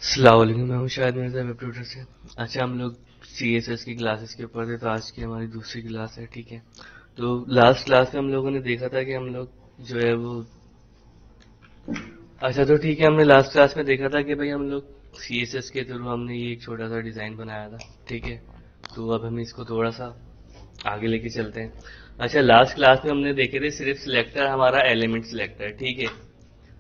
अस्सलाम वालेकुम, मैं हूँ शायद मिर्ज़ा वेब ट्यूटर से। अच्छा, हम लोग CSS की क्लासेस के ऊपर थे, तो आज की हमारी दूसरी क्लास है। ठीक है, तो लास्ट क्लास में हम लोगों ने देखा था कि हम लोग जो है वो अच्छा, तो ठीक है, हमने लास्ट क्लास में देखा था कि भाई हम लोग CSS के थ्रू हमने ये एक छोटा सा डिज़ाइन बनाया था। ठीक है, तो अब हम इसको थोड़ा सा आगे लेके चलते हैं। अच्छा, लास्ट क्लास में हमने देखे थे सिर्फ सिलेक्टर, हमारा एलिमेंट सिलेक्टर। ठीक है,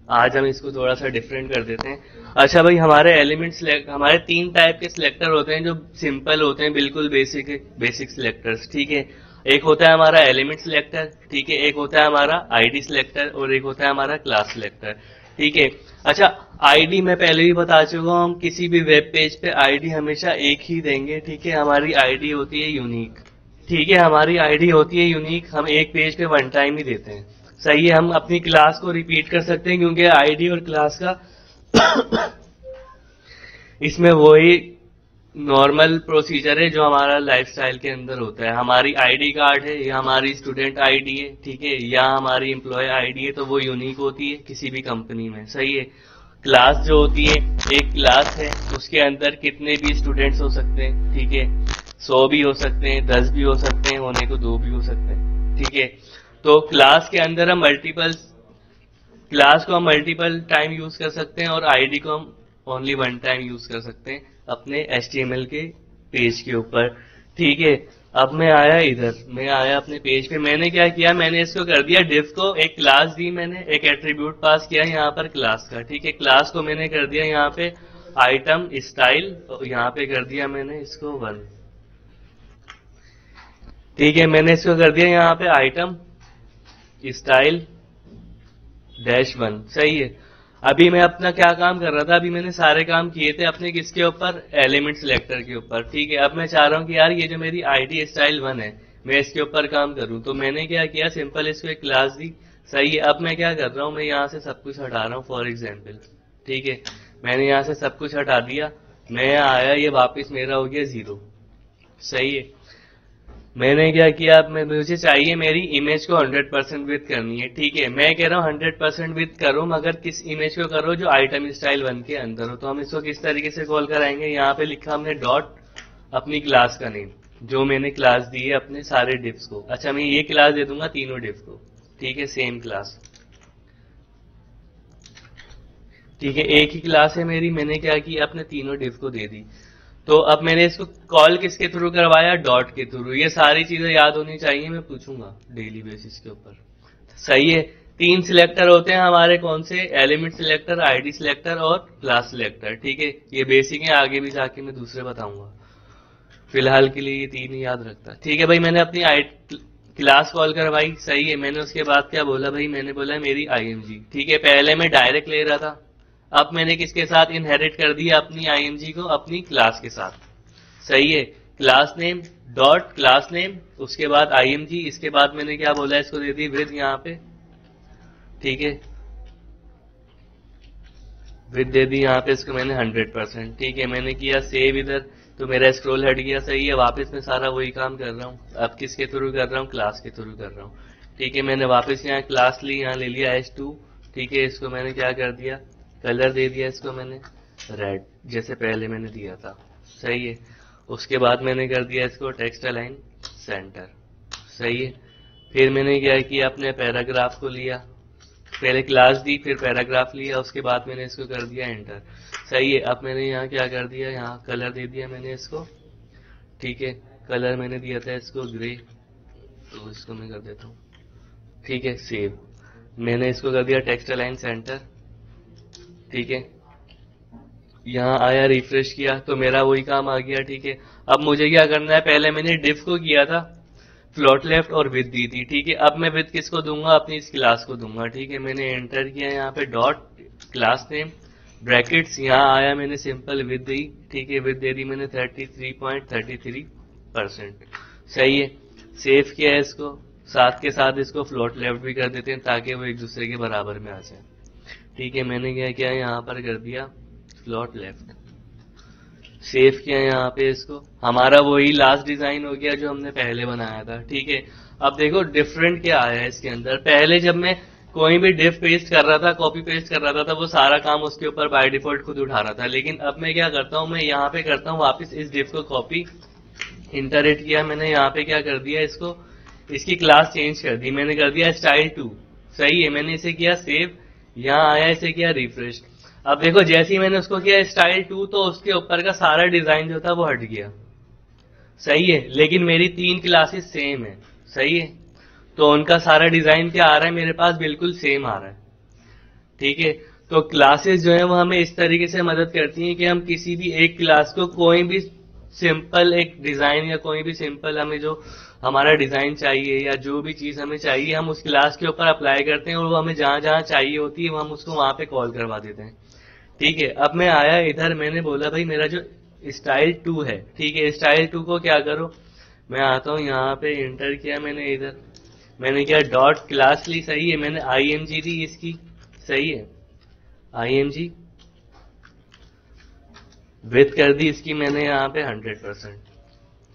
आज हम इसको थोड़ा सा डिफरेंट कर देते हैं। अच्छा भाई, हमारे एलिमेंट सिलेक्ट हमारे तीन टाइप के सिलेक्टर होते हैं जो सिंपल होते हैं, बिल्कुल बेसिक बेसिक सिलेक्टर्स। ठीक है, एक होता है हमारा एलिमेंट सिलेक्टर। ठीक है, एक होता है हमारा आईडी सिलेक्टर और एक होता है हमारा क्लास सिलेक्टर। ठीक है, अच्छा, आईडी मैं पहले भी बता चुका हूँ, हम किसी भी वेब पेज पे आईडी हमेशा एक ही देंगे। ठीक है, हमारी आईडी होती है यूनिक। ठीक है, हमारी आईडी होती है यूनिक, हम एक पेज पे वन टाइम ही देते हैं। सही है, हम अपनी क्लास को रिपीट कर सकते हैं क्योंकि आईडी और क्लास का इसमें वही नॉर्मल प्रोसीजर है जो हमारा लाइफस्टाइल के अंदर होता है। हमारी आईडी कार्ड है या हमारी स्टूडेंट आईडी है, ठीक है, या हमारी एम्प्लॉय आईडी है, तो वो यूनिक होती है किसी भी कंपनी में। सही है, क्लास जो होती है, एक क्लास है, उसके अंदर कितने भी स्टूडेंट्स हो सकते हैं। ठीक है, 100 भी हो सकते हैं, 10 भी हो सकते हैं, होने को 2 भी हो सकते हैं। ठीक है, तो क्लास को हम मल्टीपल टाइम यूज कर सकते हैं और आईडी को हम ओनली वन टाइम यूज कर सकते हैं अपने HTML के पेज के ऊपर। ठीक है, अब मैं आया अपने पेज पे। मैंने क्या किया, मैंने इसको कर दिया डिफ को एक क्लास दी, मैंने एक एट्रीब्यूट पास किया यहाँ पर क्लास का। ठीक है, क्लास को मैंने कर दिया यहाँ पे आइटम स्टाइल, यहाँ पे कर दिया मैंने इसको 1। ठीक है, मैंने इसको कर दिया यहाँ पे आइटम स्टाइल -1। सही है, अभी मैं अपना क्या काम कर रहा था, अभी मैंने सारे काम किए थे अपने किसके ऊपर, एलिमेंट सिलेक्टर के ऊपर। ठीक है, अब मैं चाह रहा हूँ कि यार ये जो मेरी आईडी स्टाइल 1 है, मैं इसके ऊपर काम करूँ, तो मैंने क्या किया, सिंपल इसको एक क्लास दी। सही है, अब मैं क्या कर रहा हूँ, मैं यहाँ से सब कुछ हटा रहा हूँ फॉर एग्जाम्पल। ठीक है, मैंने यहाँ से सब कुछ हटा दिया, मैं आया, ये वापिस मेरा हो गया 0। सही है, मैंने क्या किया, अब मुझे चाहिए मेरी इमेज को 100% विथ करनी है। ठीक है, मैं कह रहा हूँ 100% विथ करो, मगर किस इमेज को करो, जो आइटम स्टाइल 1 के अंदर हो। तो हम इसको किस तरीके से कॉल कराएंगे, यहाँ पे लिखा हमने डॉट अपनी क्लास का नेम, जो मैंने क्लास दी है अपने सारे डिफ्स को। अच्छा, मैं ये क्लास दे दूंगा तीनों डिफ को। ठीक है, सेम क्लास। ठीक है, एक ही क्लास है मेरी, मैंने क्या किया, अपने तीनों डिफ को दे दी। तो अब मैंने इसको कॉल किसके थ्रू करवाया, डॉट के थ्रू। ये सारी चीजें याद होनी चाहिए, मैं पूछूंगा डेली बेसिस के ऊपर। सही है, 3 सिलेक्टर होते हैं हमारे, कौन से, एलिमेंट सिलेक्टर, आईडी सिलेक्टर और क्लास सिलेक्टर। ठीक है, ये बेसिक है, आगे भी जाके मैं दूसरे बताऊंगा, फिलहाल के लिए ये 3 ही याद रखता। ठीक है भाई, मैंने अपनी क्लास कॉल करवाई। सही है, मैंने उसके बाद क्या बोला भाई, मैंने बोला मेरी IMG। ठीक है, पहले मैं डायरेक्ट ले रहा था, अब मैंने किसके साथ इनहेरिट कर दिया अपनी IMG को, अपनी क्लास के साथ। सही है, class name dot class name, उसके बाद IMG, इसके बाद मैंने क्या बोला, इसको दे दी विद यहाँ पे। ठीक है, विद दे दी यहाँ पे, इसको मैंने 100%। ठीक है, मैंने किया सेव इधर, तो मेरा स्क्रॉल हट गया। सही है, वापस मैं सारा वही काम कर रहा हूँ, अब किसके थ्रू कर रहा हूँ, क्लास के थ्रू कर रहा हूँ। ठीक है, मैंने वापस यहाँ क्लास ली, यहाँ ले लिया H2। ठीक है, इसको मैंने क्या कर दिया, कलर दे दिया इसको मैंने रेड, जैसे पहले मैंने दिया था। सही है, उसके बाद मैंने कर दिया इसको टेक्स्ट अलाइन सेंटर। सही है, फिर मैंने क्या किया, अपने पैराग्राफ को लिया, पहले क्लास दी फिर पैराग्राफ लिया, उसके बाद मैंने इसको कर दिया एंटर। सही है, अब मैंने यहाँ क्या कर दिया, यहाँ कलर दे दिया मैंने इसको। ठीक है, कलर मैंने दिया था इसको ग्रे, तो इसको मैं कर देता हूँ। ठीक है, सेव, मैंने इसको कर दिया टेक्स्ट अलाइन सेंटर। ठीक है, यहाँ आया, रिफ्रेश किया, तो मेरा वही काम आ गया। ठीक है, अब मुझे क्या करना है, पहले मैंने डिफ को किया था फ्लोट लेफ्ट और विद दी थी। ठीक है, अब मैं विद किसको दूंगा, अपनी इस क्लास को दूंगा। ठीक है, मैंने एंटर किया, यहाँ पे डॉट क्लास नेम ब्रैकेट्स, यहाँ आया, मैंने सिंपल विद दी। ठीक है, विद दे दी मैंने 33.33%। सही है, सेव किया है इसको, साथ के साथ इसको फ्लोट लेफ्ट भी कर देते हैं ताकि वो एक दूसरे के बराबर में आ जाए। ठीक है, मैंने क्या किया, यहाँ पर कर दिया फ्लोट लेफ्ट, सेव किया यहाँ पे इसको, हमारा वही लास्ट डिजाइन हो गया जो हमने पहले बनाया था। ठीक है, अब देखो डिफरेंट क्या आया है इसके अंदर। पहले जब मैं कोई भी डिफ पेस्ट कर रहा था, कॉपी पेस्ट कर रहा था, वो सारा काम उसके ऊपर बाय डिफॉल्ट खुद उठा रहा था। लेकिन अब मैं क्या करता हूँ, मैं यहाँ पे करता हूँ वापस इस डिफ को कॉपी, इंटरेट किया मैंने, यहाँ पे क्या कर दिया, इसको इसकी क्लास चेंज कर दी, मैंने कर दिया स्टाइल 2। सही है, मैंने इसे किया सेव, यहाँ आया, इसे किया रिफ्रेश। अब देखो जैसे ही मैंने उसको किया स्टाइल 2 तो उसके ऊपर का सारा डिजाइन जो था वो हट गया। सही है, लेकिन मेरी 3 क्लासेस सेम है। सही है, तो उनका सारा डिजाइन क्या आ रहा है मेरे पास, बिल्कुल सेम आ रहा है। ठीक है, तो क्लासेस जो है वो हमें इस तरीके से मदद करती हैं कि हम किसी भी एक क्लास को कोई भी सिंपल एक डिजाइन या कोई भी सिंपल हमें जो हमारा डिजाइन चाहिए या जो भी चीज हमें चाहिए हम उस क्लास के ऊपर अप्लाई करते हैं और वो हमें जहां जहां चाहिए होती है वो हम उसको वहां पे कॉल करवा देते हैं। ठीक है, अब मैं आया इधर, मैंने बोला भाई मेरा जो स्टाइल 2 है, ठीक है, स्टाइल 2 को क्या करो, मैं आता हूं यहाँ पे, इंटर किया मैंने इधर, मैंने क्या डॉट क्लास ली। सही है, मैंने IMG दी इसकी। सही है, IMG विथ कर दी इसकी मैंने यहाँ पे 100%।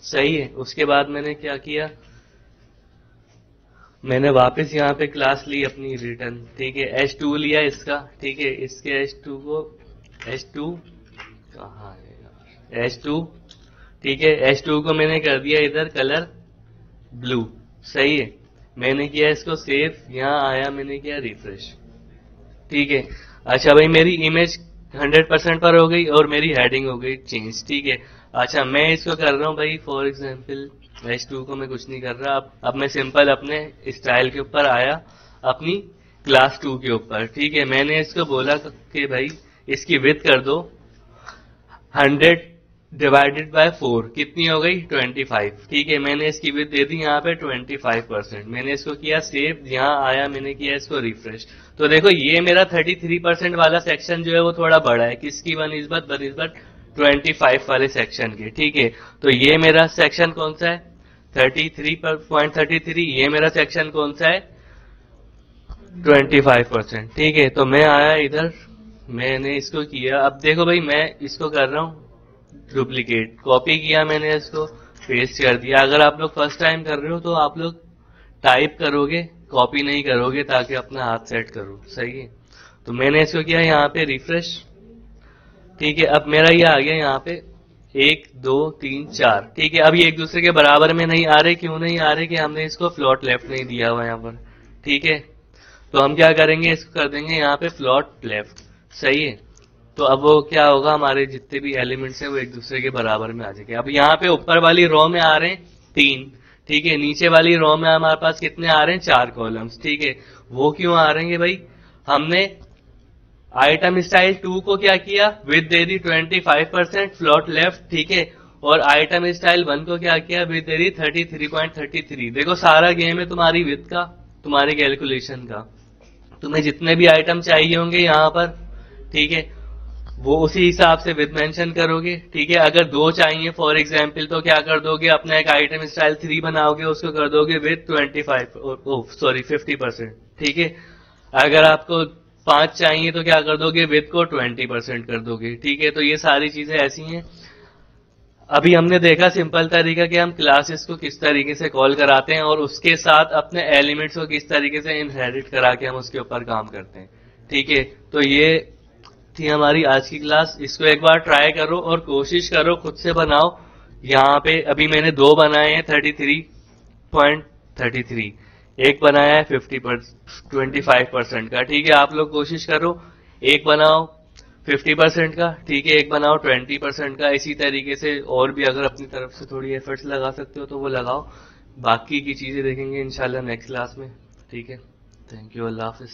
सही है, उसके बाद मैंने क्या किया, मैंने वापस यहाँ पे क्लास ली अपनी रिटर्न। ठीक है, H2 लिया इसका। ठीक है, इसके H2 को, H2 कहाँ है, H2, ठीक है, H2 को मैंने कर दिया इधर कलर ब्लू। सही है, मैंने किया इसको सेव, यहाँ आया, मैंने किया रिफ्रेश। ठीक है, अच्छा भाई मेरी इमेज 100% पर हो गई और मेरी हेडिंग हो गई चेंज। ठीक है, अच्छा मैं इसको कर रहा हूँ भाई, फॉर एग्जांपल H2 को मैं कुछ नहीं कर रहा, अब मैं सिंपल अपने स्टाइल के ऊपर आया, अपनी क्लास 2 के ऊपर। ठीक है, मैंने इसको बोला कि भाई इसकी विड्थ कर दो 100 डिवाइडेड बाय 4, कितनी हो गई 25। ठीक है, मैंने इसकी विड्थ दे दी यहाँ पे 25%। मैंने इसको किया सेव, यहाँ आया, मैंने किया इसको रिफ्रेश। तो देखो ये मेरा 33% वाला सेक्शन जो है वो थोड़ा बड़ा है, किसकी बनिस्बत 25 वाले सेक्शन के। ठीक है, तो ये मेरा सेक्शन कौन सा है 33.33, ये मेरा सेक्शन कौन सा है 25%। ठीक है, तो मैं आया इधर, मैंने इसको किया, अब देखो भाई मैं इसको कर रहा हूँ डुप्लीकेट, कॉपी किया मैंने, इसको पेस्ट कर दिया। अगर आप लोग फर्स्ट टाइम कर रहे हो तो आप लोग टाइप करोगे, कॉपी नहीं करोगे, ताकि अपना हाथ सेट करो। सही है, तो मैंने इसको किया यहाँ पे रिफ्रेश। ठीक है, अब मेरा ये आ गया यहाँ पे 1 2 3 4। ठीक है, अब ये एक दूसरे के बराबर में नहीं आ रहे, क्यों नहीं आ रहे, कि हमने इसको फ्लोट लेफ्ट नहीं दिया हुआ यहाँ पर। ठीक है, तो हम क्या करेंगे, इसको कर देंगे यहाँ पे फ्लोट लेफ्ट। सही है, तो अब वो क्या होगा, हमारे जितने भी एलिमेंट्स हैं वो एक दूसरे के बराबर में आ जाएंगे। अब यहाँ पे ऊपर वाली रो में आ रहे हैं 3, ठीक है, नीचे वाली रो में हमारे पास कितने आ रहे हैं 4 कॉलम्स। ठीक है, वो क्यों आ रहे हैं भाई, हमने आइटम स्टाइल 2 को क्या किया, विड्थ दे दी 25%, फ्लोट लेफ्ट। ठीक है, और आइटम स्टाइल 1 को क्या किया, विड्थ दे दी 33.33। देखो सारा गेम है तुम्हारी विड्थ का, तुम्हारी कैलकुलेशन का, तुम्हें जितने भी आइटम चाहिए होंगे यहाँ पर, ठीक है, वो उसी हिसाब से विद मेंशन करोगे। ठीक है, अगर 2 चाहिए फॉर एग्जांपल तो क्या कर दोगे, अपना एक आइटम स्टाइल 3 बनाओगे, उसको कर दोगे विद 50%। ठीक है, अगर आपको 5 चाहिए तो क्या कर दोगे, विद को 20% कर दोगे। ठीक है, तो ये सारी चीजें ऐसी हैं। अभी हमने देखा सिंपल तरीका कि हम क्लासेस को किस तरीके से कॉल कराते हैं और उसके साथ अपने एलिमेंट्स को किस तरीके से इनहेरिट करा के हम उसके ऊपर काम करते हैं। ठीक है, तो ये थी हमारी आज की क्लास। इसको एक बार ट्राई करो और कोशिश करो खुद से बनाओ। यहाँ पे अभी मैंने 2 बनाए हैं 33.33, एक बनाया है 25% का। ठीक है, आप लोग कोशिश करो एक बनाओ 50% का, ठीक है, एक बनाओ 20% का। इसी तरीके से और भी अगर अपनी तरफ से थोड़ी एफर्ट्स लगा सकते हो तो वो लगाओ। बाकी की चीजें देखेंगे इंशाल्लाह नेक्स्ट क्लास में। ठीक है, थैंक यू, अल्लाह हाफिज।